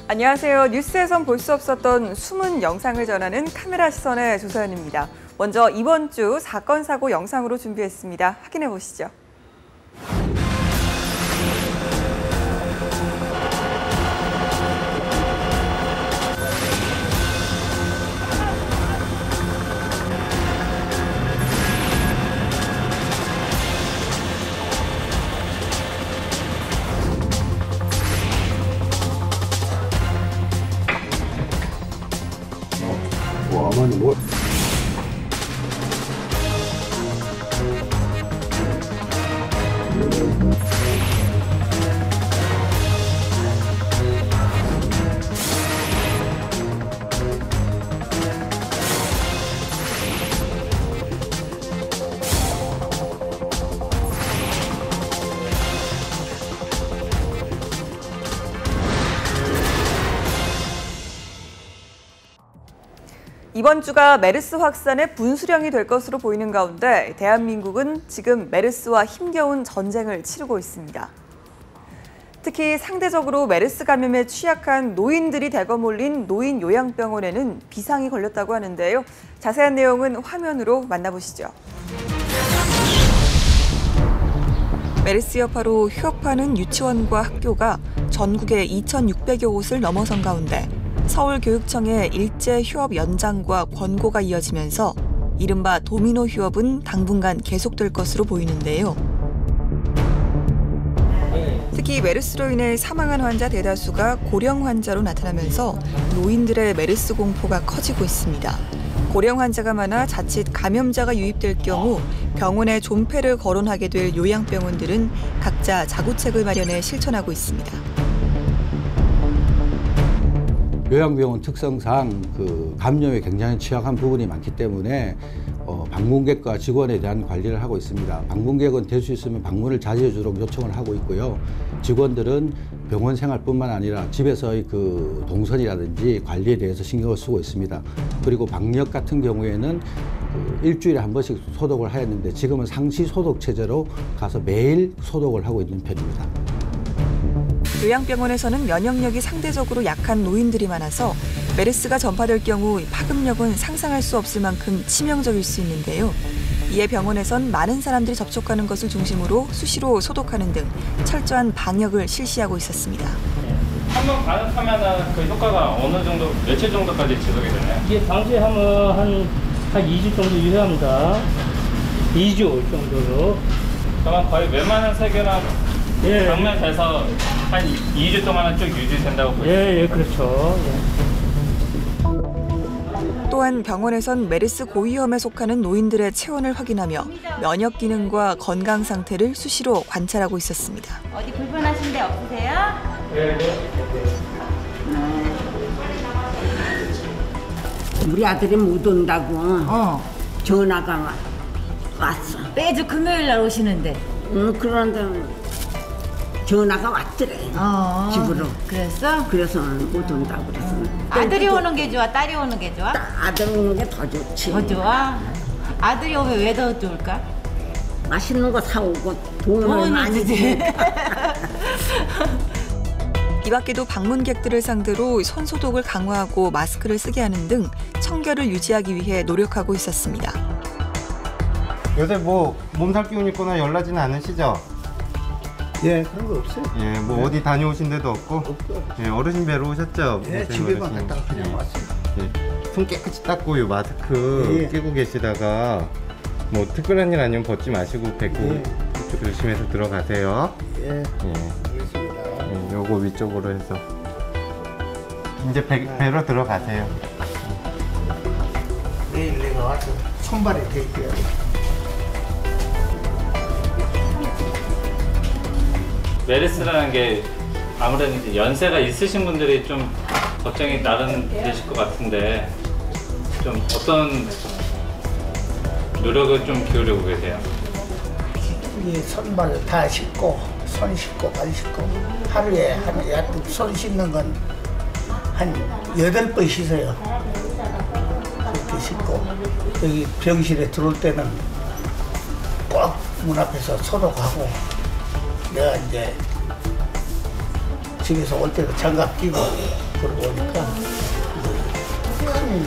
안녕하세요. 뉴스에선 볼 수 없었던 숨은 영상을 전하는 카메라 시선의 조서연입니다. 먼저 이번 주 사건 사고 영상으로 준비했습니다. 확인해 보시죠. 와만 뭐? 이번 주가 메르스 확산의 분수령이 될 것으로 보이는 가운데 대한민국은 지금 메르스와 힘겨운 전쟁을 치르고 있습니다. 특히 상대적으로 메르스 감염에 취약한 노인들이 대거 몰린 노인 요양병원에는 비상이 걸렸다고 하는데요. 자세한 내용은 화면으로 만나보시죠. 메르스 여파로 휴업하는 유치원과 학교가 전국의 2,600여 곳을 넘어선 가운데 서울교육청의 일제 휴업 연장과 권고가 이어지면서 이른바 도미노 휴업은 당분간 계속될 것으로 보이는데요. 특히 메르스로 인해 사망한 환자 대다수가 고령 환자로 나타나면서 노인들의 메르스 공포가 커지고 있습니다. 고령 환자가 많아 자칫 감염자가 유입될 경우 병원에 존폐를 거론하게 될 요양병원들은 각자 자구책을 마련해 실천하고 있습니다. 요양병원 특성상 감염에 굉장히 취약한 부분이 많기 때문에 방문객과 직원에 대한 관리를 하고 있습니다. 방문객은 될 수 있으면 방문을 자제해주도록 요청을 하고 있고요. 직원들은 병원 생활뿐만 아니라 집에서의 동선이라든지 관리에 대해서 신경을 쓰고 있습니다. 그리고 방역 같은 경우에는 일주일에 한 번씩 소독을 하였는데 지금은 상시 소독 체제로 가서 매일 소독을 하고 있는 편입니다. 요양병원에서는 면역력이 상대적으로 약한 노인들이 많아서 메르스가 전파될 경우 파급력은 상상할 수 없을 만큼 치명적일 수 있는데요. 이에 병원에선 많은 사람들이 접촉하는 것을 중심으로 수시로 소독하는 등 철저한 방역을 실시하고 있었습니다. 한 번 반응하면 그 효과가 어느 정도, 며칠 정도까지 지속이 되나요? 이게 방치하면 한 2주 정도 유효합니다. 2주 정도로. 그러면 거의 웬만한 세균은 방면돼서 한 2주 동안은 쭉 유지된다고 보시죠? 예, 그렇죠. 또한 병원에선 메르스 고위험에 속하는 노인들의 체온을 확인하며 면역 기능과 건강 상태를 수시로 관찰하고 있었습니다. 어디 불편하신 데 없으세요? 네. 우리 아들이 못 온다고 전화가 왔어. 매주 금요일 날 오시는데. 그런데 전화가 왔더래. 집으로. 그랬어? 그래서 못 온다고 그래서. 아들이 오는 게 좋아? 딸이 오는 게 좋아? 아들 오는 게 더 좋지. 더 좋아? 아들이 오면 왜 더 좋을까? 맛있는 거 사오고 돈을 많이 주니까. 이 밖에도 방문객들을 상대로 손소독을 강화하고 마스크를 쓰게 하는 등 청결을 유지하기 위해 노력하고 있었습니다. 요새 뭐 몸살 기운 있거나 열나지는 않으시죠? 예, 그런 거 없어요. 예, 뭐 어디 다녀오신 데도 없고? 예, 어르신 뵈러 오셨죠? 예, 집에만 갔다가 그냥 왔어요. 예, 손 깨끗이 닦고 요 마스크 끼고 계시다가 뭐 특별한 일 아니면 벗지 마시고 뵙고 조심해서 들어가세요. 예, 알겠습니다. 예, 요거 위쪽으로 해서 이제 뵈러 들어가세요. 내일 내가 와서 손발에 대게요. 메르스라는 게 아무래도 이제 연세가 있으신 분들이 좀 걱정이 나름 되실 것 같은데 좀 어떤 노력을 좀 기울이고 계세요? 이 손발 다 씻고, 손 씻고, 발 씻고 하루에 손 씻는 건 한 8번 씻어요. 그렇게 씻고 여기 병실에 들어올 때는 꼭 문 앞에서 소독하고 내가 이제 집에서 올 때도 장갑 끼고 그러고 보니까 큰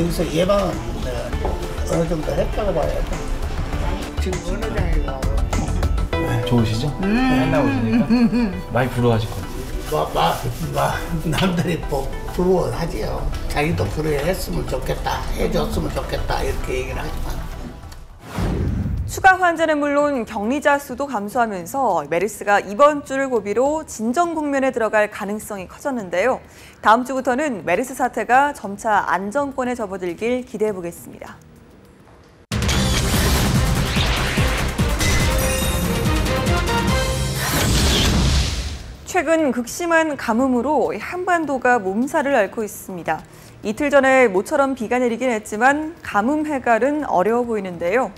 여기서 예방은 어느 정도 했다고 봐야 돼. 지금 어느 장에 가고 좋으시죠? 맨날 오시니까 많이 부러워하실 것 같아요. 남들이 부러워하지요. 자기도 그래 했으면 좋겠다, 해줬으면 좋겠다 이렇게 얘기를 하지만. 추가 환자는 물론 격리자 수도 감소하면서 메르스가 이번 주를 고비로 진정 국면에 들어갈 가능성이 커졌는데요. 다음 주부터는 메르스 사태가 점차 안정권에 접어들길 기대해 보겠습니다. 최근 극심한 가뭄으로 한반도가 몸살을 앓고 있습니다. 이틀 전에 모처럼 비가 내리긴 했지만 가뭄 해갈은 어려워 보이는데요.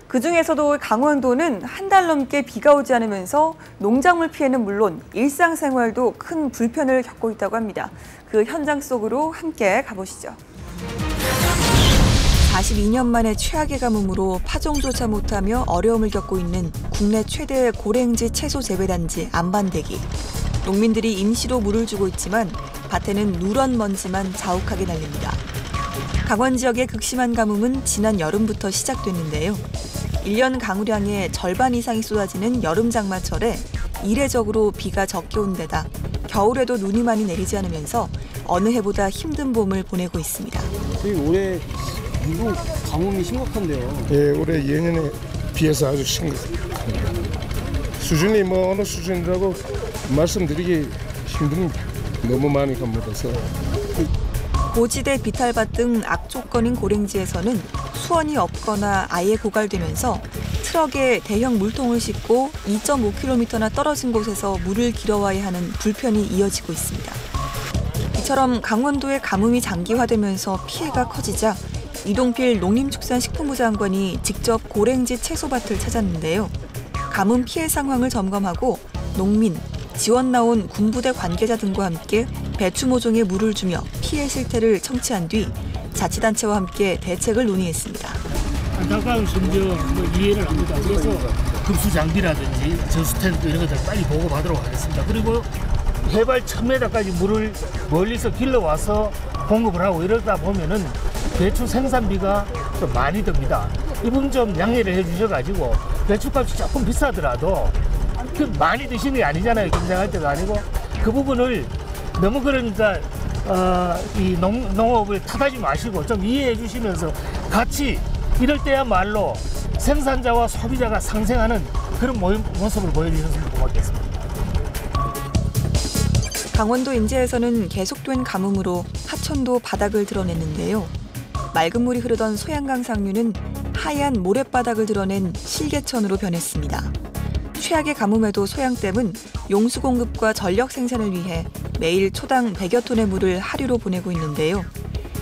그중에서도 강원도는 한 달 넘게 비가 오지 않으면서 농작물 피해는 물론 일상생활도 큰 불편을 겪고 있다고 합니다. 그 현장 속으로 함께 가보시죠. 42년 만에 최악의 가뭄으로 파종조차 못하며 어려움을 겪고 있는 국내 최대의 고랭지 채소 재배단지 안반대기. 농민들이 임시로 물을 주고 있지만 밭에는 누런 먼지만 자욱하게 날립니다. 강원 지역의 극심한 가뭄은 지난 여름부터 시작됐는데요. 1년 강우량의 절반 이상이 쏟아지는 여름 장마철에 이례적으로 비가 적게 온 데다 겨울에도 눈이 많이 내리지 않으면서 어느 해보다 힘든 봄을 보내고 있습니다. 올해 미국 가뭄이 심각한데요. 예, 올해 예년에 비해서 아주 심각합니다. 수준이 뭐 어느 수준이라고 말씀드리기 힘듭니다. 너무 많이 가물어서. 고지대 비탈밭 등 악조건인 고랭지에서는 수원이 없거나 아예 고갈되면서 트럭에 대형 물통을 싣고 2.5km나 떨어진 곳에서 물을 길어와야 하는 불편이 이어지고 있습니다. 이처럼 강원도의 가뭄이 장기화되면서 피해가 커지자 이동필 농림축산식품부 장관이 직접 고랭지 채소밭을 찾았는데요. 가뭄 피해 상황을 점검하고 농민, 지원 나온 군부대 관계자 등과 함께 배추 모종에 물을 주며 피해 실태를 청취한 뒤 자치단체와 함께 대책을 논의했습니다. 안타까운 심정 이해를 합니다. 그래서 급수 장비라든지 저수텐트 이런 것들 빨리 보고받도록 하겠습니다. 그리고 해발 1000m까지 물을 멀리서 길러와서 공급을 하고 이러다 보면은 배추 생산비가 좀 많이 듭니다. 이 부분 좀 양해를 해주셔가지고 배추값이 조금 비싸더라도 많이 드시는 게 아니잖아요. 경쟁할 때가 아니고 그 부분을 너무 그러니까 이 농업을 탓하지 마시고 좀 이해해 주시면서 같이 이럴 때야말로 생산자와 소비자가 상생하는 그런 모습을 보여주셨으면 고맙겠습니다. 강원도 인제에서는 계속된 가뭄으로 하천도 바닥을 드러냈는데요. 맑은 물이 흐르던 소양강 상류는 하얀 모래바닥을 드러낸 실개천으로 변했습니다. 최악의 가뭄에도 소양댐은 용수 공급과 전력 생산을 위해 매일 초당 100여 톤의 물을 하류로 보내고 있는데요.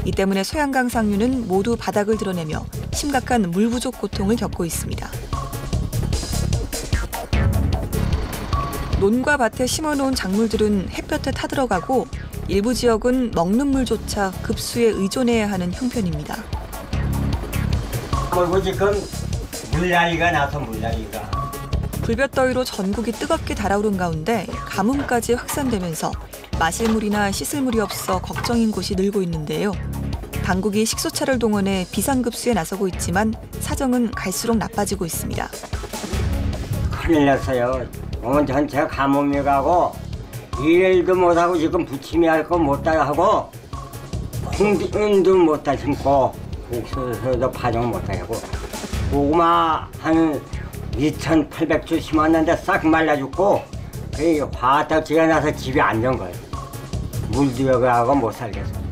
이 때문에 소양강 상류는 모두 바닥을 드러내며 심각한 물 부족 고통을 겪고 있습니다. 논과 밭에 심어놓은 작물들은 햇볕에 타들어가고 일부 지역은 먹는 물조차 급수에 의존해야 하는 형편입니다. 그리고 지금 물난리가 나서 물난리가. 불볕더위로 전국이 뜨겁게 달아오른 가운데 가뭄까지 확산되면서 마실 물이나 씻을 물이 없어 걱정인 곳이 늘고 있는데요. 당국이 식수차를 동원해 비상급수에 나서고 있지만 사정은 갈수록 나빠지고 있습니다. 큰일 났어요. 온 전체가 가뭄이 가고 일도 못하고 지금 부침이 할 거 못 하고 콩도 못 다 심고 옥수수도 파종 못 하고 고구마 한 2,800주 심었는데 싹 말라 죽고 화덕지가 나서 집에 앉은 거예요. 물도 여기 하고 못 살겠어요.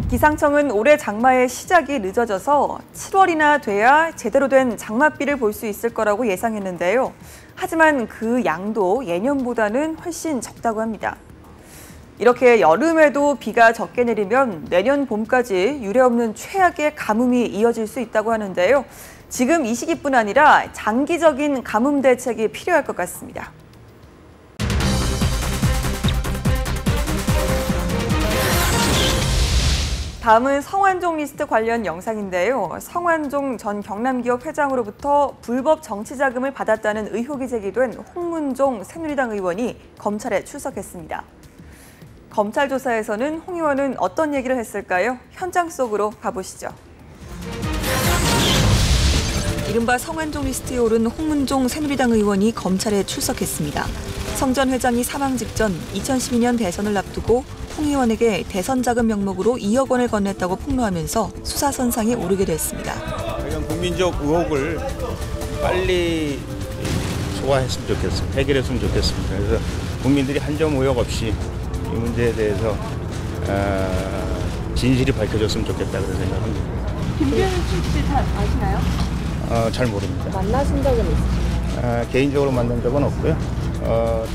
기상청은 올해 장마의 시작이 늦어져서 7월이나 돼야 제대로 된 장맛비를 볼 수 있을 거라고 예상했는데요. 하지만 그 양도 예년보다는 훨씬 적다고 합니다. 이렇게 여름에도 비가 적게 내리면 내년 봄까지 유례없는 최악의 가뭄이 이어질 수 있다고 하는데요. 지금 이 시기뿐 아니라 장기적인 가뭄 대책이 필요할 것 같습니다. 다음은 성완종 리스트 관련 영상인데요. 성완종 전 경남기업 회장으로부터 불법 정치자금을 받았다는 의혹이 제기된 홍문종 새누리당 의원이 검찰에 출석했습니다. 검찰 조사에서는 홍 의원은 어떤 얘기를 했을까요? 현장 속으로 가보시죠. 이른바 성완종 리스트에 오른 홍문종 새누리당 의원이 검찰에 출석했습니다. 성 전 회장이 사망 직전 2012년 대선을 앞두고 홍 의원에게 대선 자금 명목으로 2억 원을 건넸다고 폭로하면서 수사 선상에 오르게 됐습니다. 이런 국민적 의혹을 빨리 소화했으면 좋겠습니다. 해결했으면 좋겠습니다. 그래서 국민들이 한 점 의혹 없이 이 문제에 대해서 진실이 밝혀졌으면 좋겠다 그런 생각합니다. 김재현 씨 잘 아시나요? 잘 모릅니다. 만나신 적은 있으세요? 개인적으로 만난 적은 없고요.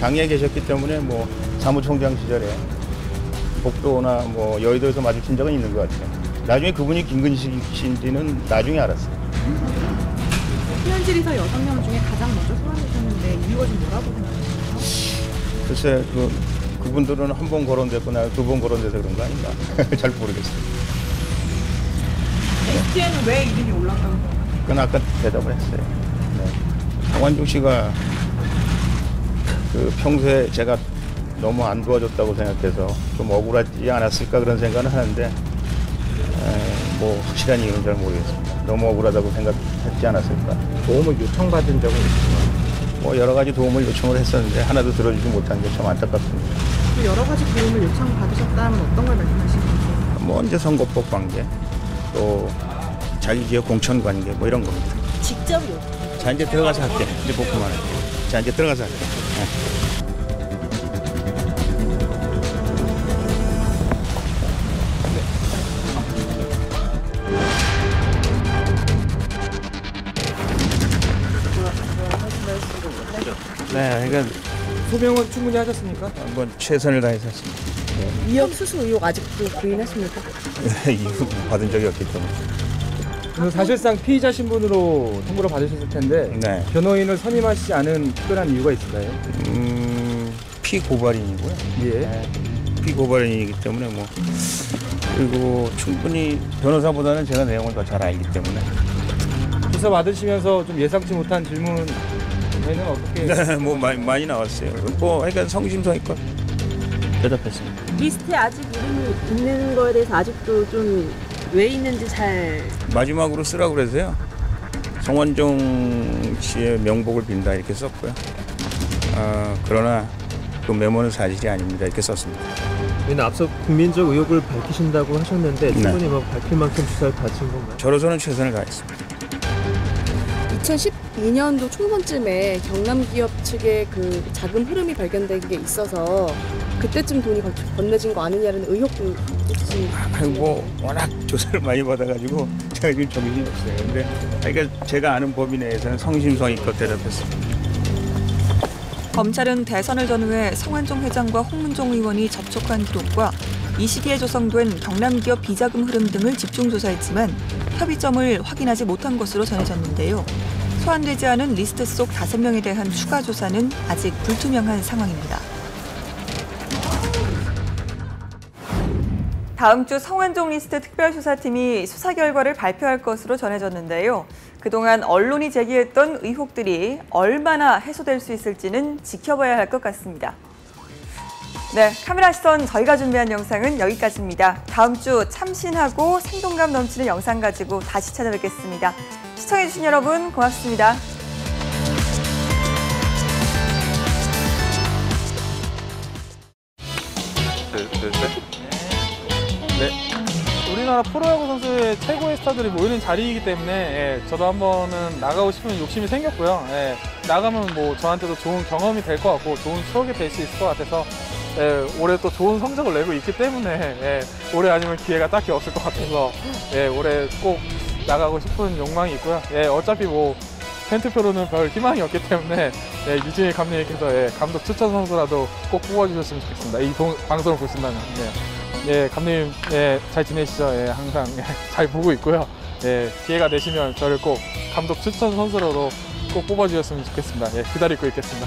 당에 계셨기 때문에 뭐 사무총장 시절에 복도나 뭐 여의도에서 마주친 적은 있는 것 같아요. 나중에 그분이 김근식 씨인지는 나중에 알았어요. 신현실에서 6명 중에 가장 먼저 소환되셨는데 이유가 좀 뭐라고 생각하세요? 글쎄 그분들은 한 번 거론됐거나 2번 거론돼서 그런 거 아닌가? 잘 모르겠어요. ST에는 왜 이름이 올랐다고 생각하세요? 그건 아까 대답을 했어요. 네. 성완종 씨가 평소에 제가 너무 안 도와줬다고 생각해서 좀 억울하지 않았을까 그런 생각은 하는데 뭐 확실한 이유는 잘 모르겠습니다. 너무 억울하다고 생각했지 않았을까. 도움을 요청받은 적은 있지만 뭐 여러 가지 도움을 요청을 했었는데 하나도 들어주지 못한 게 참 안타깝습니다. 여러 가지 도움을 요청받으셨다면 어떤 걸 말씀하시는 거죠? 뭐 이제 선거법 관계, 또 자기 기업 공천 관계 뭐 이런 겁니다. 직접 자 이제 들어가서 할게. 이제 복구만 할게. 자 이제 들어가서 할게. 네, 그러니까 소명은 충분히 하셨습니까? 한번 최선을 다했었습니다. 2억 수수 의혹 아직도 부인하십니까? 이유 받은 적이 없기 때문에. 사실상 피의자 신분으로 통보를 받으셨을 텐데 네. 변호인을 선임하시지 않은 특별한 이유가 있을까요? 피고발인이고요. 예. 네, 피고발인이기 때문에 뭐 그리고 충분히 변호사보다는 제가 내용을 더 잘 알기 때문에. 조사 받으시면서 좀 예상치 못한 질문에는 어떻게? 네, 뭐 많이 나왔어요. 뭐 그러니까 성심성의껏 대답했습니다. 리스트에 아직 이름이 있는 거에 대해서 아직도 좀 왜 있는지 잘 마지막으로 쓰라고 그래서요. 성완종 씨의 명복을 빈다 이렇게 썼고요. 그러나 그 메모는 사실이 아닙니다 이렇게 썼습니다. 앞서 국민적 의혹을 밝히신다고 하셨는데 충분히 뭐 밝힐 만큼 수사를 받으신 건가요? 저로서는 최선을 다했습니다. 2012년도 초반쯤에 경남기업 측의 그 자금 흐름이 발견된 게 있어서 그때쯤 돈이 건네진 거 아니냐는 의혹도 혹시? 뭐 워낙 조사를 많이 받아가지고 제가 지금 정신이 없어요. 근데 그러니까 제가 아는 범위 내에서는 성심성의껏 대답했습니다. 검찰은 대선을 전후해 성완종 회장과 홍문종 의원이 접촉한 기록과 이 시기에 조성된 경남기업 비자금 흐름 등을 집중 조사했지만 협의점을 확인하지 못한 것으로 전해졌는데요. 소환되지 않은 리스트 속 5명에 대한 추가 조사는 아직 불투명한 상황입니다. 다음 주 성완종 리스트 특별수사팀이 수사 결과를 발표할 것으로 전해졌는데요. 그동안 언론이 제기했던 의혹들이 얼마나 해소될 수 있을지는 지켜봐야 할 것 같습니다. 네, 카메라 시선 저희가 준비한 영상은 여기까지입니다. 다음 주 참신하고 생동감 넘치는 영상 가지고 다시 찾아뵙겠습니다. 시청해주신 여러분 고맙습니다. 네. 우리나라 프로야구 선수의 최고의 스타들이 모이는 자리이기 때문에 저도 한번은 나가고 싶은 욕심이 생겼고요. 나가면 뭐 저한테도 좋은 경험이 될 것 같고 좋은 추억이 될 수 있을 것 같아서 올해 또 좋은 성적을 내고 있기 때문에 올해 아니면 기회가 딱히 없을 것 같아서 올해 꼭 나가고 싶은 욕망이 있고요. 어차피 뭐 팬투표로는 별 희망이 없기 때문에 유진일 감독님께서 감독 추천 선수라도 꼭 뽑아주셨으면 좋겠습니다. 이 방송을 보신다면. 감독님 잘 지내시죠? 항상 잘 보고 있고요. 기회가 되시면 저를 꼭 감독 추천 선수로도 꼭 뽑아주셨으면 좋겠습니다. 기다리고 있겠습니다.